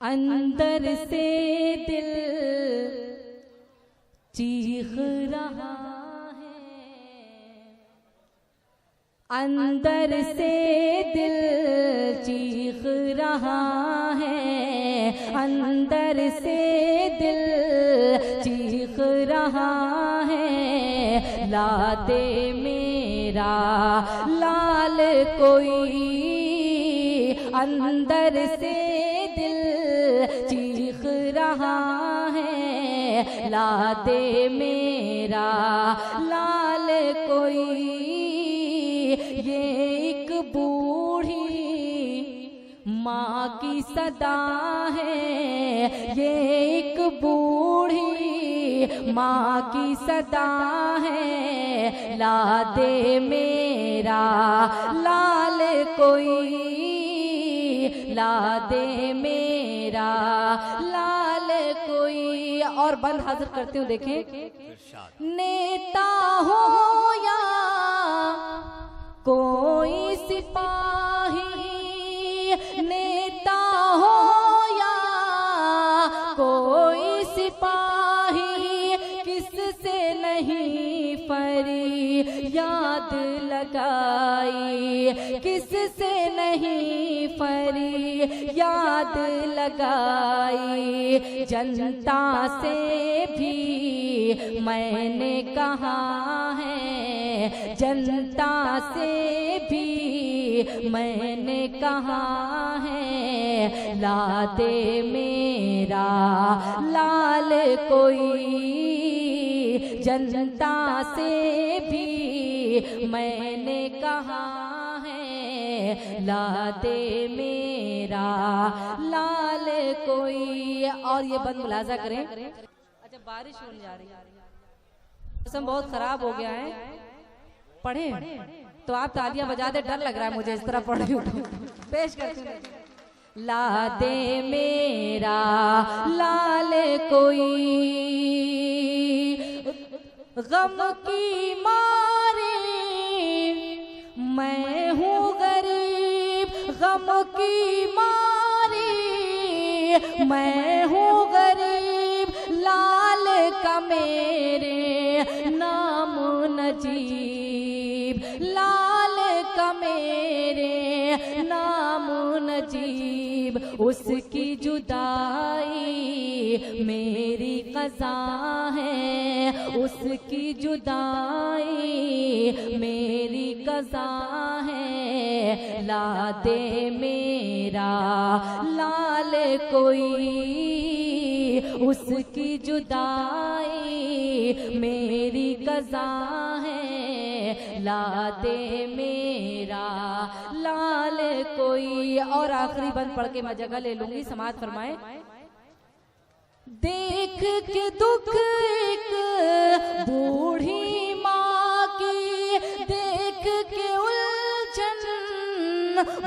अंदर से दिल चीख रहा है, अंदर से दिल चीख रहा है, अंदर से दिल चीख रहा है। ला दे मेरा लाल कोई, अंदर से दिल चीख रहा है। ला दे मेरा लाल कोई, ये एक बूढ़ी माँ की सदा है, ये एक बूढ़ी माँ की सदा है। ला दे मेरा लाल कोई, ला दे मेरा लाल कोई। और बंद हाजिर करती हूँ, देखें। नेता हो या कोई सिपाही, नेता हो या कोई सिपाही, किससे नहीं फरियाद लगाई, किससे नहीं फरियाद लगाई। जनता से भी मैंने कहा है, जनता से भी मैंने कहा है। ला दे मेरा लाल कोई, जनता से भी मैंने कहा है। ला दे मेरा लाल कोई। और ये बंद मुलाजा करें। अच्छा, बारिश होने जा रही है, मौसम बहुत खराब हो गया है। पढ़े तो आप तालियां बजा दे, डर लग रहा है मुझे इस तरह पढ़ रही हूँ। पेश करती हूँ। ला दे मेरा लाल कोई, गम की मारे मैं हूँ गरीब, गम की मारे मैं हूँ गरीब। लाल का मेरे नाम नजीब, लाल का मेरे नाम नजीब। उसकी जुदाई मेरी क़ज़ा है, उसकी जुदाई मेरी क़ज़ा है। ला दे मेरा लाल कोई, उसकी जुदाई मेरी क़ज़ा है। ला दे मेरा लाल कोई। और आखिरी बंद पढ़ के मैं जगह ले लूंगी, समाअत फरमाए। देख के दुख एक बूढ़ी माँ की, देख के उलझन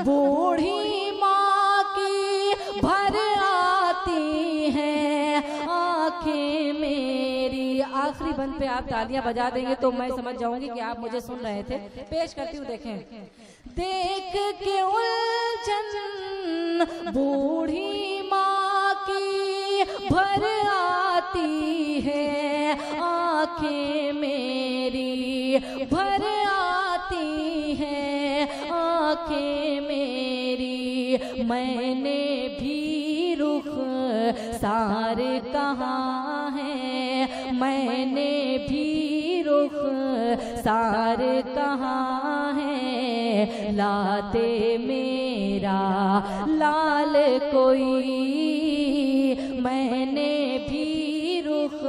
बूढ़ी माँ की भर आती है आंखें मेरी। आखिरी बंद पे आप तालियां बजा देंगे तो मैं समझ जाऊंगी कि आप मुझे सुन रहे थे। पेश करती हूँ, देखें। देख के उलझन बूढ़ी माँ की भर आती है आंखें मेरी, भर आती है आंखें मेरी। मैंने भी रुख सार कहा है, मैंने भी रुख सार कहा है। ला दे मेरा लाल कोई, मैंने भी रुख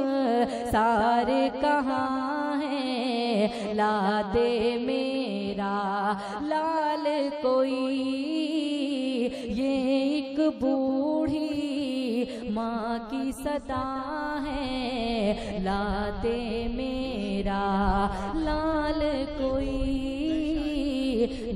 सार कहा है। ला दे मेरा लाल कोई, ये एक बूढ़ी माँ की सदा है। ला दे मेरा लाल कोई।